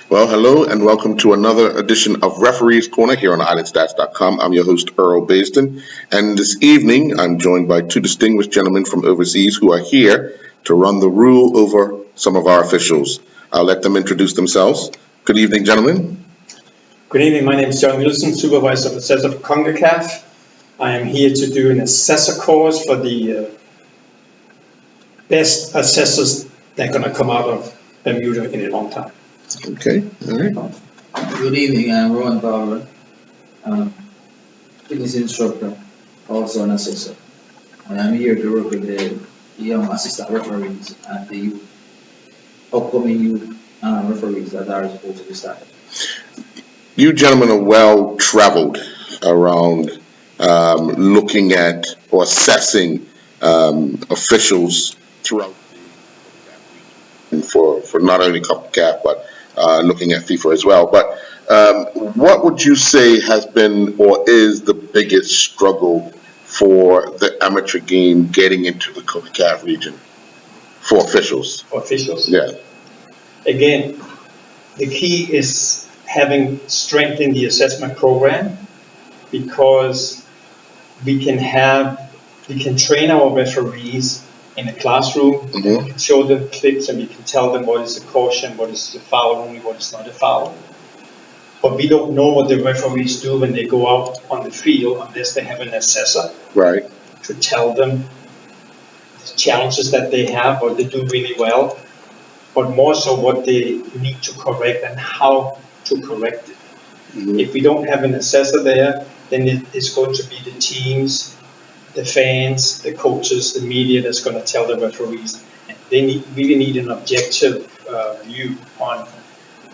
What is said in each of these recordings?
Well, hello and welcome to another edition of Referees Corner here on IslandStats.com. I'm your host, Earl Basden, and this evening I'm joined by two distinguished gentlemen from overseas who are here to run the rule over some of our officials. I'll let them introduce themselves. Good evening, gentlemen. Good evening, my name is John Wilson, Supervisor of Assessor for CONCACAF. I am here to do an assessor course for the best assessors that are going to come out of Bermuda in a long time. Okay, all right. Good evening, I'm Ron Bauer, fitness instructor, also an assessor. And I'm here to work with the young assistant referees and the upcoming youth referees that are supposed to be started. You gentlemen are well traveled around looking at or assessing officials throughout for not only CONCACAF but looking at FIFA as well. But what would you say has been or is the biggest struggle for the amateur game getting into the CONCACAF region for officials? For officials? Yeah. Again, the key is having strength in the assessment program, because we can train our referees in a classroom, Mm-hmm. we can show them clips and we can tell them what is a caution, what is a foul only, what is not a foul. But we don't know what the referees do when they go out on the field unless they have an assessor Right. to tell them the challenges that they have, what they do really well, but more so what they need to correct and how to correct it. Mm-hmm. If we don't have an assessor there, then it's going to be the teams, the fans, the coaches, the media that's going to tell the referees. And they really need an objective view on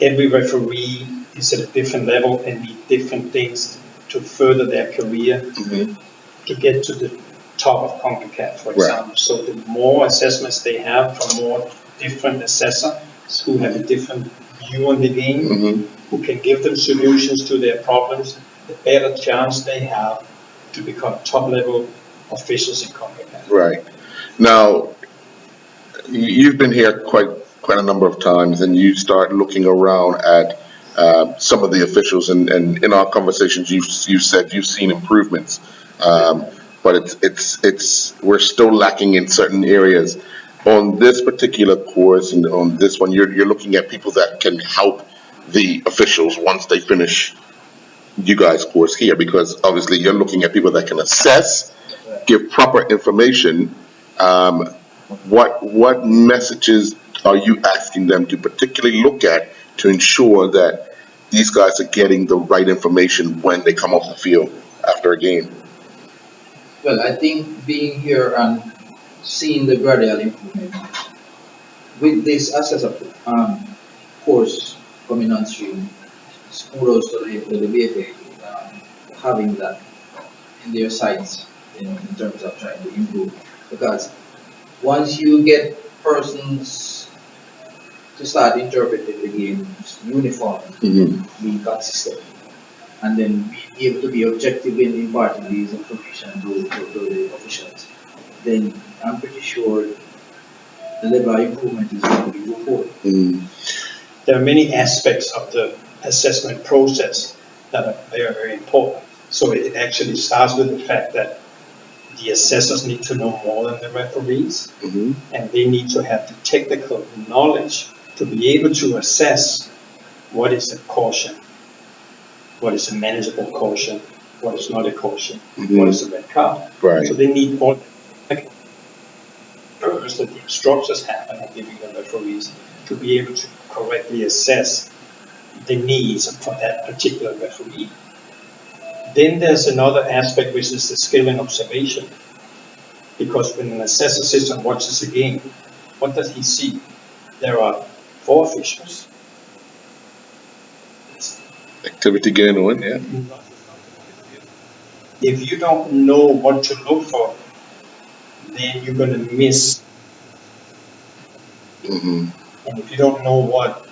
every referee is at a different level and need different things to further their career, Mm-hmm. to get to the top of CONCACAF, for example. Right. So the more assessments they have from more different assessors who have a different view on the game, Mm-hmm. who can give them solutions to their problems, the better chance they have to become top-level officials in CONCACAF. Right. Now, you've been here quite a number of times, and you start looking around at some of the officials, and in our conversations, you said you've seen improvements, but it's we're still lacking in certain areas. On this particular course, and on this one, you're looking at people that can help the officials once they finish you guys' course here, because obviously you're looking at people that can assess, give proper information. What messages are you asking them to particularly look at to ensure that these guys are getting the right information when they come off the field after a game? Well, I think being here and seeing the gradual improvement with this assessor course coming on stream, kudos to the BFA having that in their sights, in terms of trying to improve. Because once you get persons to start interpreting the game uniformly, Mm-hmm. being consistent, and then be able to be objective in imparting these information to the officials, then I'm pretty sure the level of improvement is going to be good. Mm-hmm. There are many aspects of the assessment process that are very, very important. So it actually starts with the fact that the assessors need to know more than the referees, Mm-hmm. and they need to have the technical knowledge to be able to assess what is a caution, what is a manageable caution, what is not a caution, Mm-hmm. what is a red card. Right. So they need all the purpose that the instructors have and are giving the referees to be able to correctly assess the needs for that particular referee. Then there's another aspect, which is the skill and observation. Because when an assessor sits and watches a game, what does he see? There are 4 officials. Activity going on, yeah. If you don't know what to look for, then you're going to miss. Mm-hmm. And if you don't know what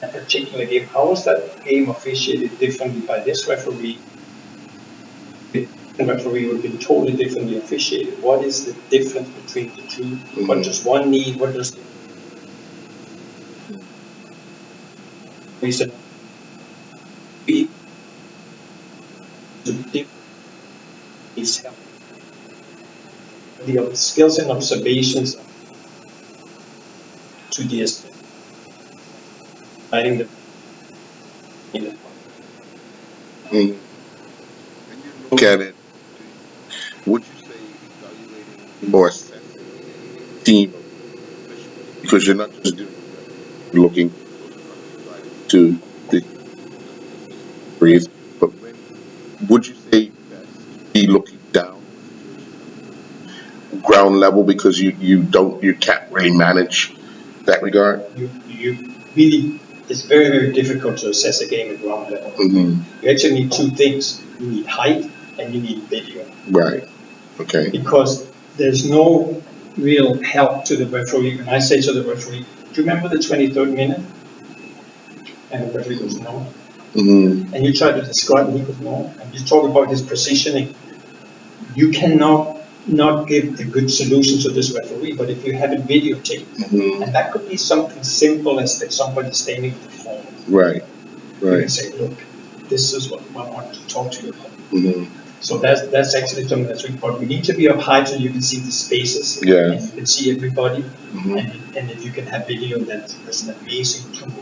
a particular game, how was that game officiated differently by this referee? The referee would have been totally differently officiated. What is the difference between the two? What does one need? What does reason we to different is help the skills and observations to this writing the you know, Mm. When you look at it, would you say evaluating or assessing a team of officials, because you're not just doing looking to the areas, but when would you say best be looking down ground level because you can't really manage that regard? you really it's very difficult to assess a game at ground level. Hmm. You actually need two things. You need height and you need video. Right. Okay. Because there's no real help to the referee. When I say to the referee, do you remember the 23rd minute? And the referee goes, no. Hmm. And you try to describe it, he goes, no. And you talk about his positioning. You cannot not give the good solution to this referee, but if you have it videotaped, Hmm. and that could be something simple as that somebody standing with the phone. Right. You can Right. say, look, this is what I want to talk to you about. Hmm. So that's actually something that's really important. We need to be up high so you can see the spaces Yeah. and you can see everybody. Hmm. And if you can have video, that's an amazing tool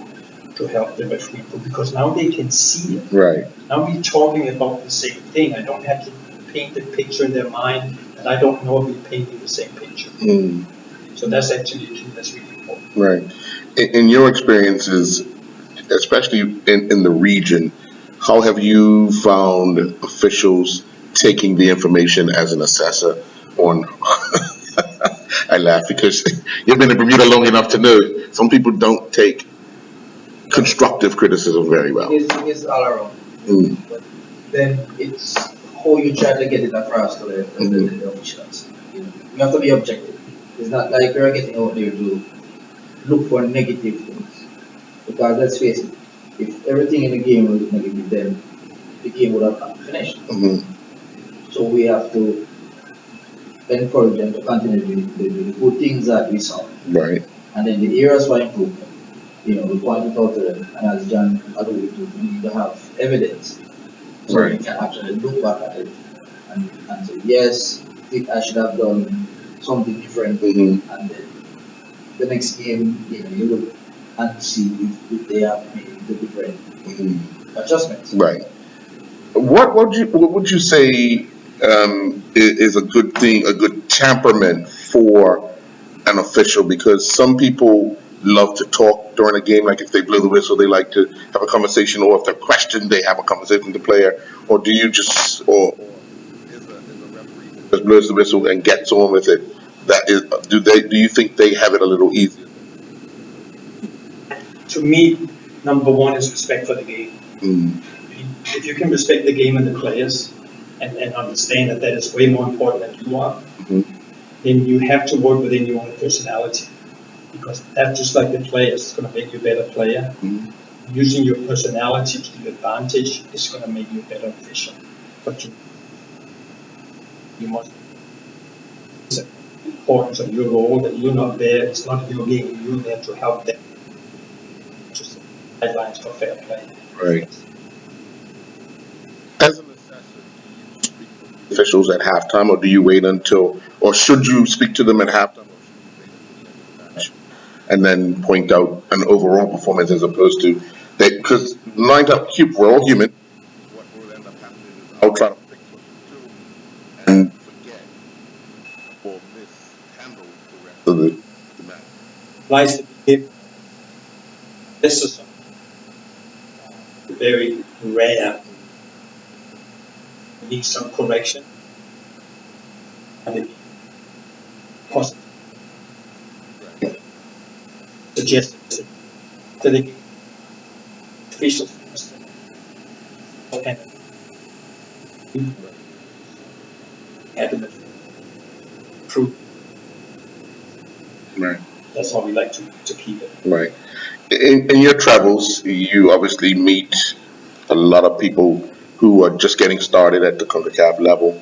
to help the referee because now they can see it. Right. Now we're talking about the same thing. I don't have to paint the picture in their mind, and I don't know if we're painting the same picture. Mm. So that's actually a tool that's really important. Right. In your experiences, especially in the region, how have you found officials taking the information as an assessor on? I laugh because you've been in Bermuda long enough to know some people don't take constructive criticism very well. It is all around. Mm. But then it's how you try to get it across to Mhm. the officials. You have to be objective. It's not like you're getting out there to look for negative things. Because let's face it, if everything in the game was negative, then the game would have not finished. Mhm. So we have to encourage them to continue the good things that we saw. Right. And then the areas for improvement, we point it out to them. And as John alluded to, we need to have evidence so we Right. can actually look back at it and say, yes, I think I should have done something different. Mhm. And then the next game, you look and see if they have made the different Mhm. adjustments. Right. What would you say is a good thing, a good temperament for an official? Because some people love to talk during a game, like if they blow the whistle, they like to have a conversation, or if they're questioned, they have a conversation with the player. Or do you just, or is a referee who just blows the whistle and gets on with it? That is, do you think they have it a little easier? To me, number one is respect for the game. Mm. If you can respect the game and the players and understand that is way more important than you are, Mhm. then you have to work within your own personality. Because that's just like the players, it's going to make you a better player. Mhm. Using your personality to your advantage is going to make you a better official. But you must it's the importance of your role that you're not there, it's not your game, you're there to help them to set guidelines for fair play. Right. As an assessor, do you speak to officials at halftime, or do you wait until, or should you speak to them at halftime, or should you wait until the end of the match and then point out an overall performance as opposed to they? Because nine times we're all human. What will end up happening is I'll try to fix what you do and forget or mishandle the rest of the match. Advice that we give, this is very rare, needs some correction, and it positive suggestions to the officials and had to improve. Right. That's how we like to keep it. Right. In your travels, you obviously meet a lot of people who are just getting started at the CONCACAF level.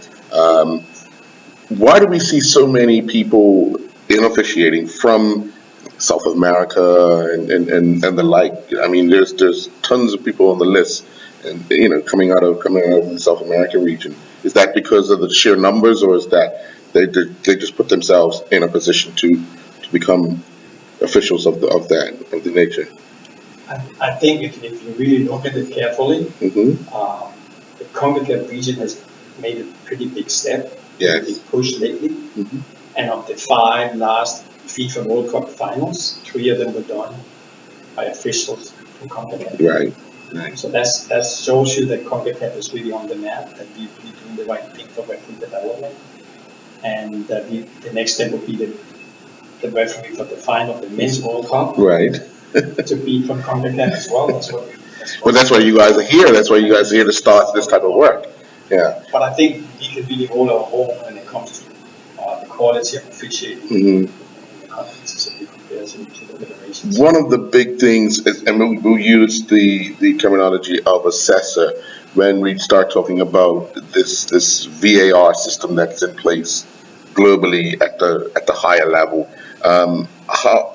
Why do we see so many people in officiating from South America and the like. I mean, there's tons of people on the list, and coming out of the South American region. Is that because of the sheer numbers, or is that they just put themselves in a position to become officials of the nature? I think if you really look at it carefully, Mm-hmm. the CONCACAF region has made a pretty big step, Yes. big push lately. Mm-hmm. And of the 5 last FIFA World Cup finals, 3 of them were done by officials from CONCACAF. Right. Right. So that shows you that CONCACAF is really on the map, that we're doing the right thing for referee development, and that the next step will be the referee for the final of the men's World Cup Right. to be from CONCACAF as well. Well, that's why you guys are here. That's why you guys are here to start this type of work. Yeah. But I think we can really hold our own when it comes to the quality of officiating Mm-hmm. in the conferences if we compare to the federations. One of the big things is, and we'll use the terminology of assessor when we start talking about this VAR system that's in place globally at the higher level. How,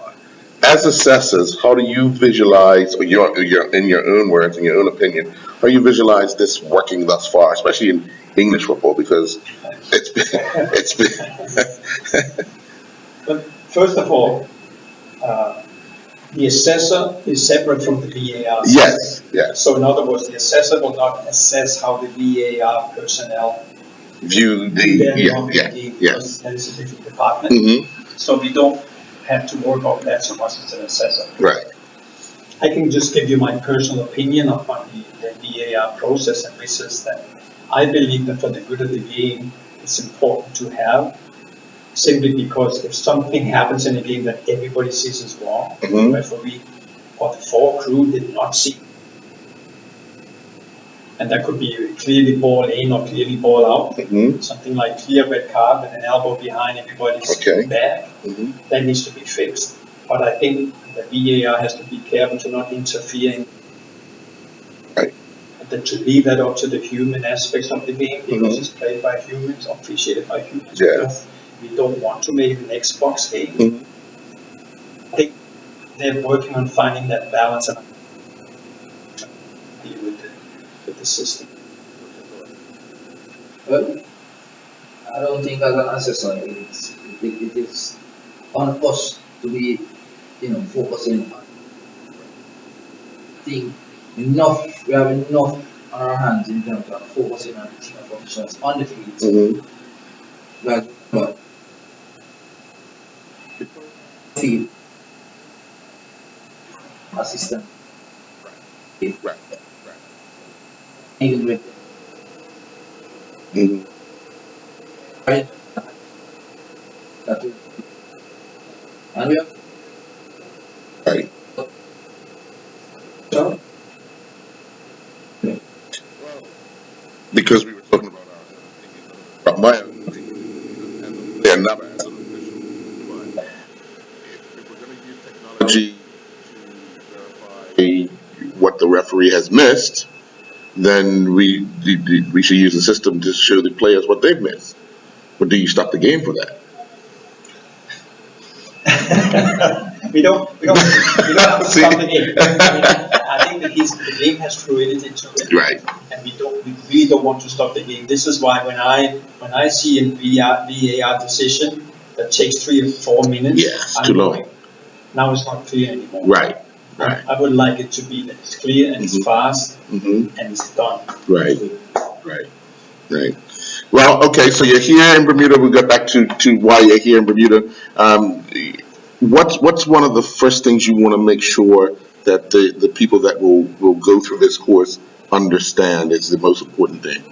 as assessors, how do you visualize, or your in your own words, in your own opinion, how you visualize this working thus far, especially in English football, because it's been But first of all, uh, the assessor is separate from the VAR system. yes, yes. So in other words, the assessor will not assess how the VAR personnel View the do their yeah, job in yeah, the game, yes. because that is a different department. Mm-hmm. So we don't have to work on that so much as an assessor. Right. I can just give you my personal opinion on the VAR process, and which is that I believe that for the good of the game, it's important to have, simply because if something happens in a game that everybody sees is wrong, the Mm-hmm. referee or the crew did not see, and that could be clearly ball in or clearly ball out, Mm-hmm. something like clear red card with an elbow behind everybody's Okay. back, Mm-hmm. that needs to be fixed. But I think the VAR has to be careful to not interfere in, Right. and to leave that up to the human aspects of the game, because Mhm. it's played by humans, officiated by humans. Yes. We don't want to make an Xbox game. Mhm. I think they're working on finding that balance and deal with the system. Well, I don't think as an assessor, it is on us to be, focusing on thing enough. We have enough on our hands in terms of focusing on team of officials on the field. Mhm. But field assistant Right. dealing with Mhm. right, that we, and we have Right. so, Because we were talking about our own opinions, about my own opinion, and the player never as an official. But if we're going to use technology to verify what the referee has missed, then we should use the system to show the players what they've missed. But do you stop the game for that? we don't have to See? stop the game. I mean, I think that the game has fluidity to it, Right. and we really don't want to stop the game. This is why when I see a VAR decision that takes 3 or 4 minutes, Yes. I'm Too long. going, now it's not clear anymore. Right. Right. I would like it to be that it's clear and it's Mhm. fast Mhm. and it's done. Right. Right. Right. Well, okay, so you're here in Bermuda. We'll get back to why you're here in Bermuda. What's one of the first things you want to make sure that the people that will go through this course understand is the most important thing?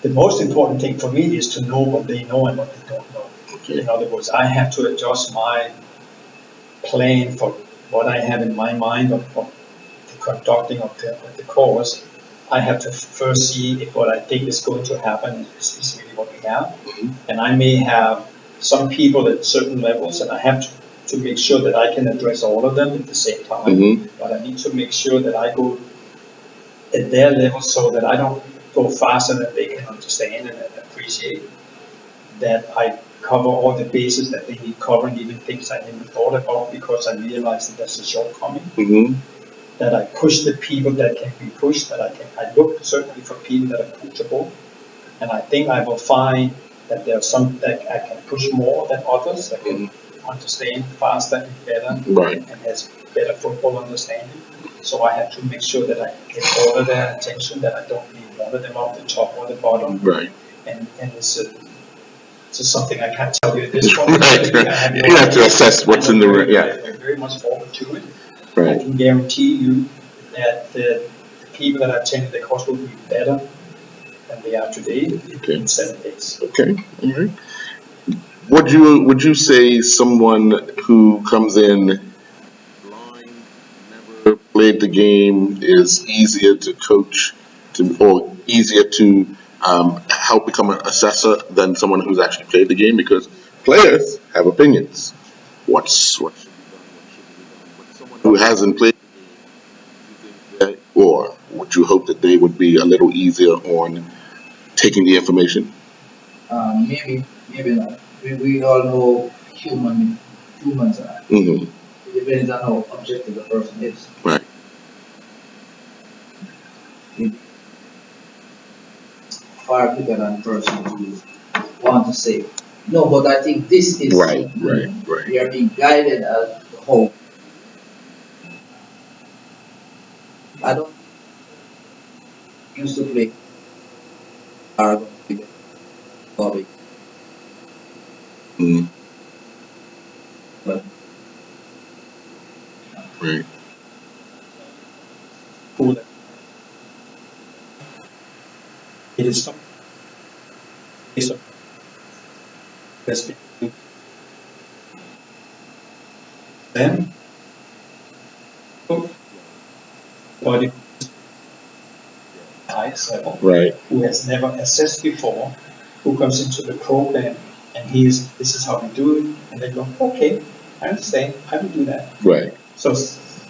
The most important thing for me is to know what they know and what they don't know. Okay. In other words, I have to adjust my plan for what I have in my mind of the conducting of the course. I have to first see if what I think is going to happen is really what we have. Mhm. And I may have some people at certain levels, and I have to make sure that I can address all of them at the same time. Mhm. But I need to make sure that I go at their level so that I don't go faster than they can understand and appreciate. That I cover all the bases that they need covering, even things I never thought about because I realized that there's a shortcoming. Mm-hmm. That I push the people that can be pushed, I look certainly for people that are pushable, and I think I will find that there are some that I can push more than others that can understand faster and better Right. and has better football understanding. So I have to make sure that I get all of their attention, that I don't leave one of them off the top or the bottom. Right. And it's just something I can't tell you at this point. Right. I have no You have to idea. assess what's in the yeah. I'm very much forward to it. I Right. can guarantee you that the people that attended the course will be better than they are today Okay. in 7 days. Okay. All right. Would you say someone who comes in blind, never played the game, is easier to coach or easier to help become an assessor than someone who's actually played the game? Because players have opinions. What should be done, what shouldn't be done. But someone who hasn't played the game, or would you hope that they would be a little easier on taking the information? Maybe not. We all know humans are. Mm-hmm. It depends on how objective the person is. Right. It's far quicker than the person who want to say. No, but I think this is Right. Right. Right. we are being guided as the whole. I don't used to play are going to be public, Mm-hmm. but Right. Cool. It is some case of investing in them, body highest level, Right. who has never assessed before, who comes into the program and this is how we do it, and they go, okay, I understand, I will do that. Right. So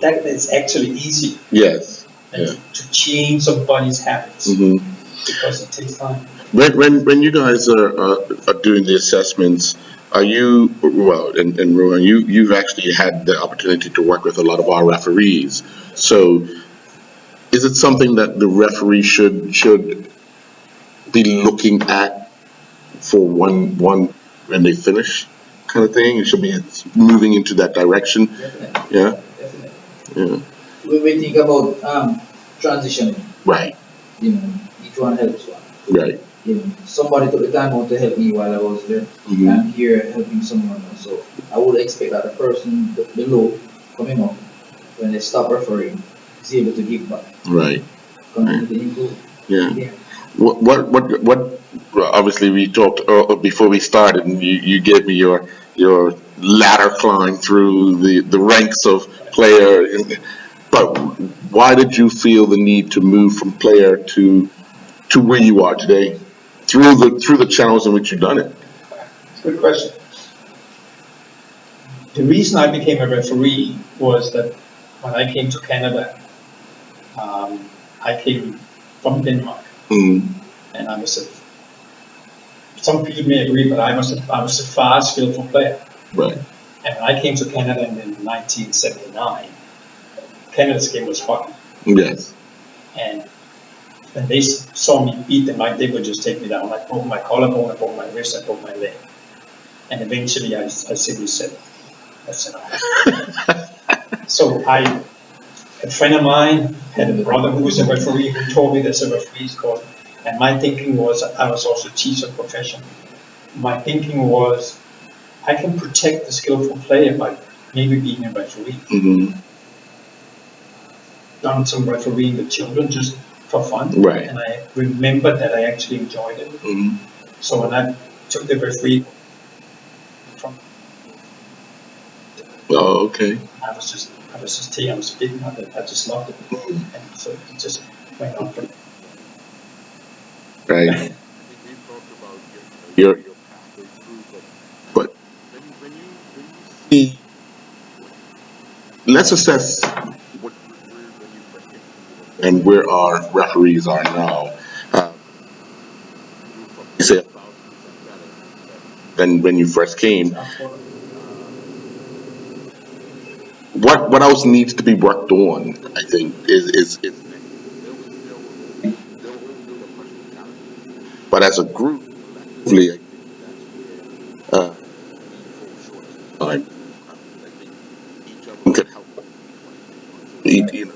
that is actually easy Yes. Yeah. to change somebody's habits Mm-hmm. because it takes time. When you guys are doing the assessments, are you well? And Rowan, you've actually had the opportunity to work with a lot of our referees. So, is it something that the referee should be looking at for one when they finish, kind of thing? It should be moving into that direction. definitely, Yeah. definitely. Yeah. We think about transitioning. Right. Each one helps one. Right. Somebody took the time out to help me while I was there. Mm-hmm. I'm here helping someone else. So I would expect that the person below coming up, when they stop refereeing, is able to give back, Right. continue to improve. Yeah. Yeah. What well, obviously we talked before we started, and you gave me your ladder climb through the ranks of player. But why did you feel the need to move from player to where you are today, through the channels in which you've done it? Good question. The reason I became a referee was that when I came to Canada, I came from Denmark, Mm, and some people may agree, but I was a far skillful player. right. And when I came to Canada in 1979, Canada's game was hockey. Yes. And when they saw me beat them, they would just take me down. I broke my collarbone, I broke my wrist, I broke my leg. And eventually I simply said, that's enough. So a friend of mine had a brother who was a referee who told me there's a referee's course. And my thinking was, I was also a teacher profession. My thinking was, I can protect the skillful player by maybe being a referee. Mm-hmm. Done some refereeing with children just for fun. Right. And I remembered that I actually enjoyed it. Mm-hmm. So when I took the referee from, Oh, okay. I was bitten on it. I just loved it. And so it just went on from there. Right. I think we've talked about your pathway through, but when you see, let's assess what when you first came and where our referees are now. You say 1,000% better. than when you first came. What else needs to be worked on? I think is but as a group, collectively, uh, time, each of them could help each,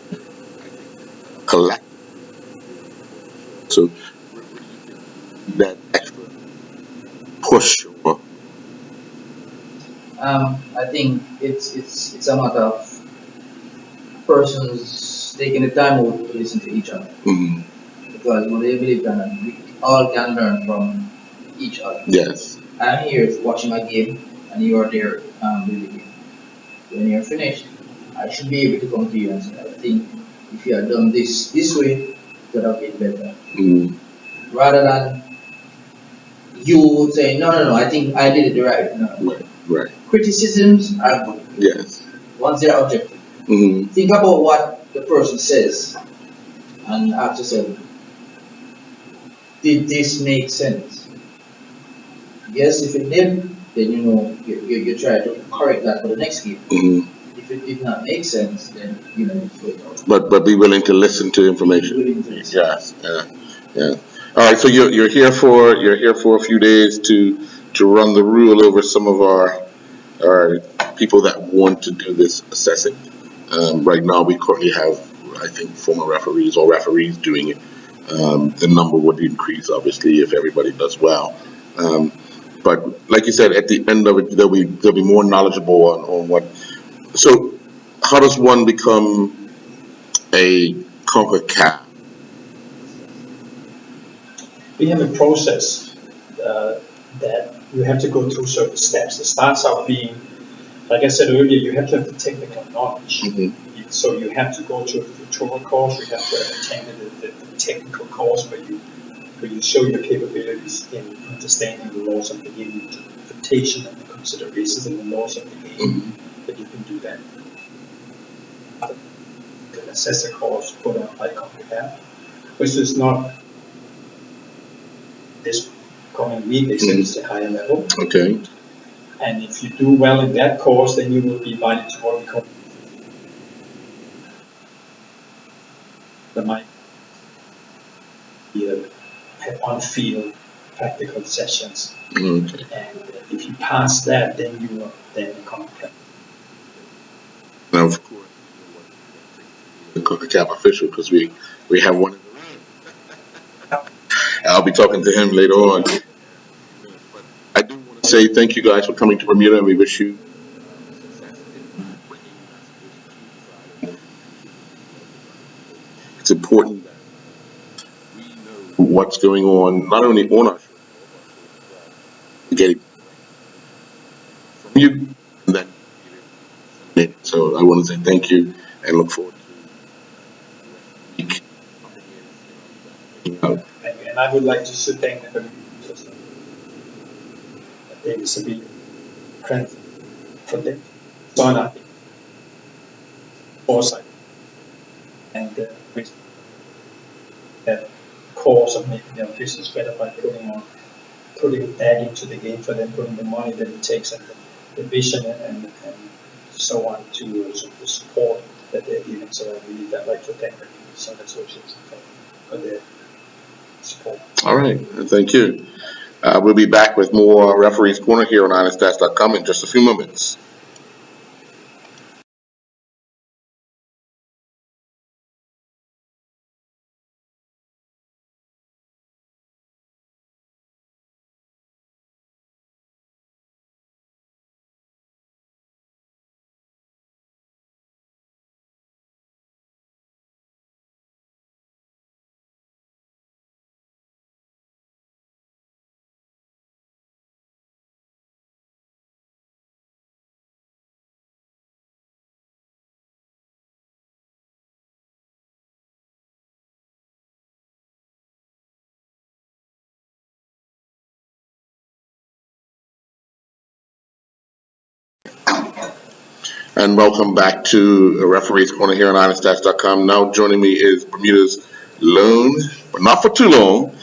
collect. So that extra push or I think it's a matter of persons taking the time out to listen to each other. mm, Because what I believe that we all can learn from each other. yes. I'm here watching my game, and you are there with the game. When you're finished, I should be able to come to you and say, I think if you had done this way, it would have been better. Mm, Rather than you saying, no, I think I did it the right way. No. right, right. Criticisms are good Yes. once they're objective. Mm, Think about what the person says and ask yourself, did this make sense? Yes, if it did, then you try to correct that for the next game. mm. If it did not make sense, then you throw it out. But be willing to listen to information. Willing to listen. Yes. Yeah. Yeah. All right. So you're here for a few days to run the rule over some of our people that want to do this assessing. Right now, we currently have, I think, former referees or referees doing it. The number would increase, obviously, if everybody does well. Um, but like you said, at the end of it, they'll be more knowledgeable on what. So, how does one become a CONCACAF? We have a process that you have to go through certain steps. It starts out being, like I said earlier, you have to have the technical knowledge. Mm-hmm. So you have to go to a tutorial course, you have to attend the technical course where you show your capabilities in understanding the laws of the game, the interpretation and the considerations in the laws of the game, Mm-hmm. that you can do that. The assessor course put on by CONCACAF, which is not this coming week, they said it's a higher level. Okay. And if you do well in that course, then you will be invited to what we call the mic, have on-field practical sessions. Okay. And if you pass that, then you are then a CONCACAF. Now, of course, the CONCACAF official because we have one in the room. I'll be talking to him later on. But I do want to say thank you guys for coming to Bermuda, and we wish you success in bringing messages to the side. It's important that we know what's going on, not only on our show, but get it from you, and then get it. So I want to say thank you and look forward to the week. And I would like to thank the Bermuda system, that they will be credit for them. So I think foresight and that course of making their business better by putting that into the game for them, putting the money that it takes and the vision and so on to the support that they're giving. So I really would like to thank the Sun Association for their support. All right, thank you. We'll be back with more Referees Corner here on IronStats.com in just a few moments. And welcome back to Referees Corner here on IronStats.com. Now joining me is Bermuda's lone, but not for too long,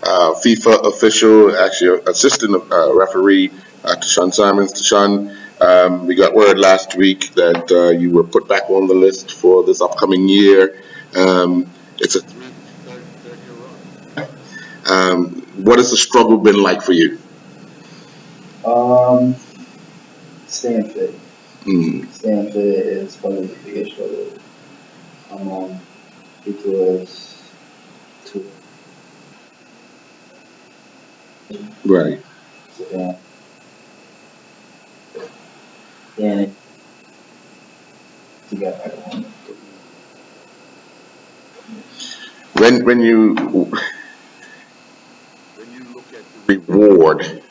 FIFA official, actually assistant referee, Tashawn Simons. Tashawn, we got word last week that you were put back on the list for this upcoming year. It's a what has the struggle been like for you? Um, Staying fit. Mm, Staying fit is probably the biggest struggle. Um, because to right. sit down, and you got back on. When you reward,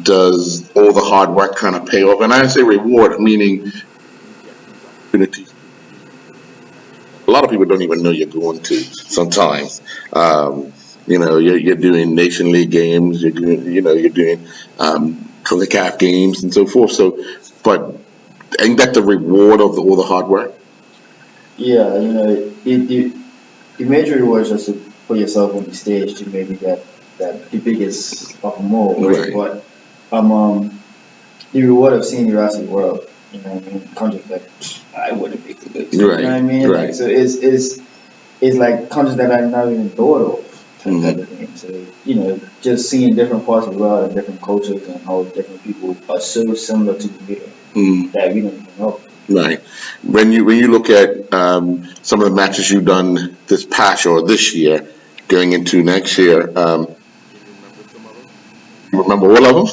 does all the hard work kind of pay off? And I say reward meaning opportunities a lot of people don't even know you're going to sometimes. You're doing nation league games, you're doing CONCACAF games and so forth. So, but ain't that the reward of all the hard work? Yeah, the major reward is just to put yourself on the stage to maybe get that the biggest of them all, right? Right, But the reward of seeing the rest of the world, you know what I mean? Countries like I wouldn't be good. You know what I right, mean? Like right. so it's like countries that I never even thought of type Mm, of thing. So, just seeing different parts of the world and different cultures and how different people are so similar to me mm, that we don't even know. right. When you look at some of the matches you've done this past or this year, going into next year, you remember all of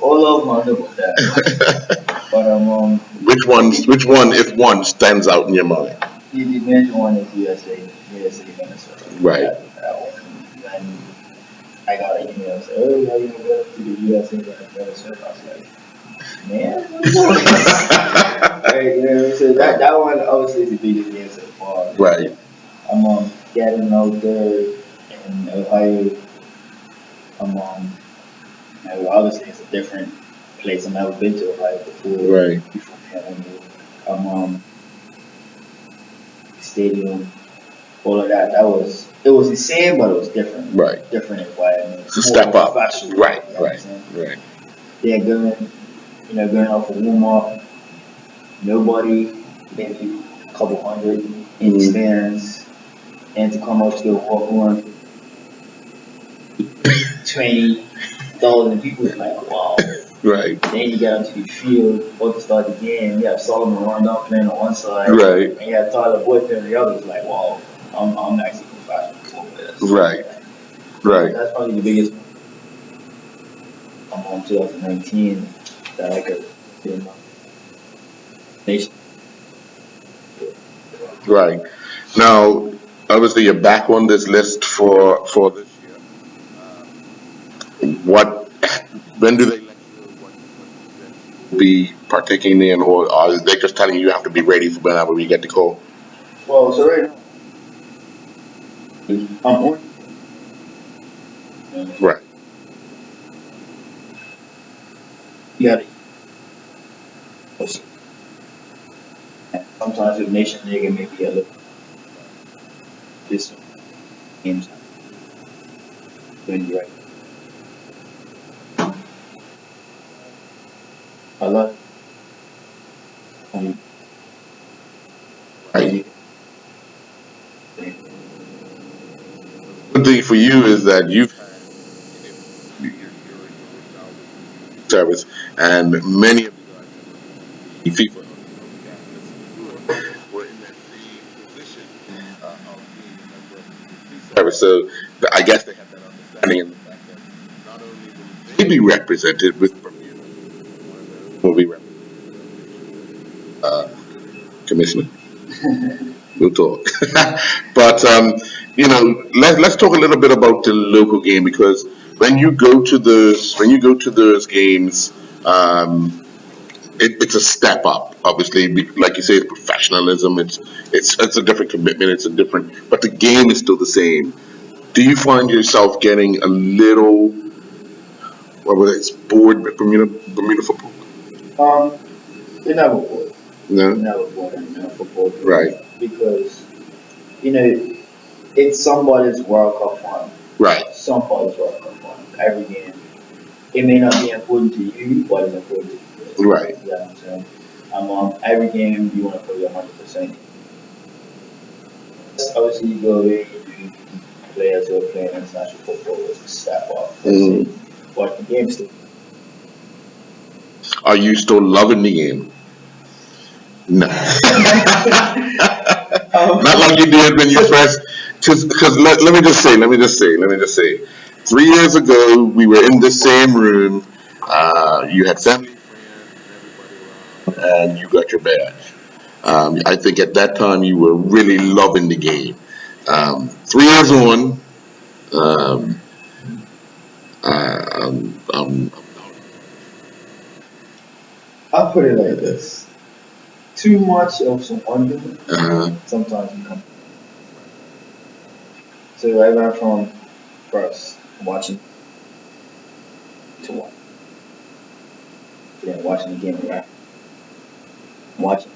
All of them are double that. But them? Which one, if one, stands out in your mind? the major one is USA Venezuela. Right. That one. And I got an email saying, "Oh, yeah, you know, go to the USA Venezuela." I was like, "Man, what are you doing?" Right, so that one obviously is the biggest game so far. Right. I'm getting out there in Ohio. I'm obviously it's a different place. I've never been to Ohio Right. before pandemic. Stadium, all of that. It was insane, but it was different. Right. Different environment. It's a More step up. professional. Right. You know what I'm Right. saying? Right. Yeah, going out for warm up. Nobody, maybe a couple hundred in the Mm, stands, and to come up to the walk on 20,000 people is like, wow. right. Then you get onto the field, about to start the game. You have Solomon Rondon playing on one side, Right. and you have Tyler Boyd playing on the other. It's like, wow, I'm actually professional football player. Right. Right. That's probably the biggest 2019 that I could, you know, nation. Right. Now, obviously, you're back on this list for this year. What? When do they be partaking in, or are they just telling you have to be ready for whenever we get the call? Well, so right now, I'm on. Right. You got to sometimes with Nation League and maybe a little this games doing you right. A lot. Um, Right. Good thing for you is that you've service, and many of the FIFA were in that same position of being a member of the service. So I guess they have that understanding and the fact that not only will they be represented with Bermuda, will be uh, commissioner. We'll talk. But let's talk a little bit about the local game because when you go to those games, um, it's a step up. Obviously, like you say, it's professionalism. It's a different commitment. It's a different, but the game is still the same. Do you find yourself getting a little, what was it, bored with Bermuda football? um, they're never bored. They're No, never bored in football right, because you know it's somebody's World Cup fun. Right. Somebody's World Cup fun. Every game. It may not be important to you, but it's important to you. Right. You know what I'm saying? Every game you want to put your 100%. Obviously, you go away, you players who are playing international football step up. Mm. But the game still. Are you still loving the game? No. Not like you did when you first. Because let me just say. 3 years ago, we were in the same room. You had family, and you got your badge. I think at that time you were really loving the game. 3 years on, um, um, I'll put it like this. Too much of one thing sometimes becomes. So I went from first watching to watching the game right. Watching.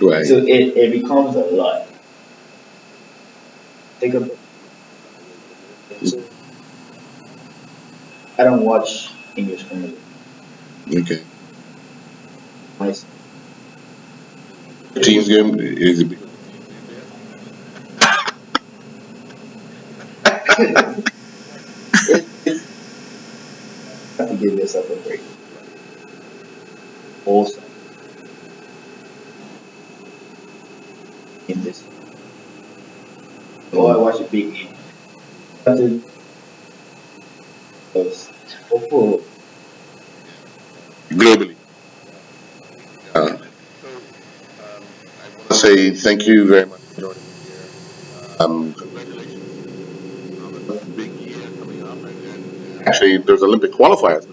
right. So it becomes a lot. Think of so I don't watch English Premier League. Okay. My Team's game is it's have to give yourself a break. Also in this. Oh, I watch a big game. Have to because football. globally. I want to say thank you very much for joining me here. Congratulations. Another big year coming up, and actually, there's Olympic qualifiers as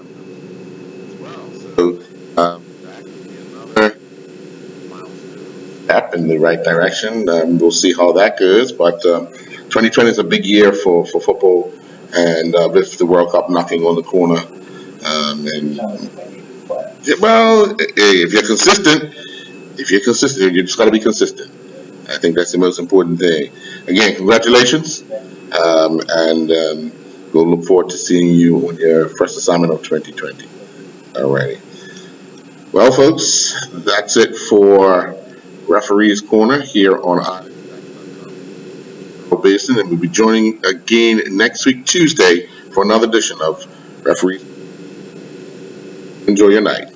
well. So that could be another milestone step in the right direction. We'll see how that goes. But 2020 is a big year for football, and with the World Cup knocking on the corner. And yeah, well, hey, if you're consistent, you just got to be consistent. I think that's the most important thing. Again, congratulations, and we'll look forward to seeing you on your first assignment of 2020. All righty. Well, folks, that's it for Referee's Corner here on Basin, and we'll be joining again next week, Tuesday, for another edition of Referee's. Enjoy your night.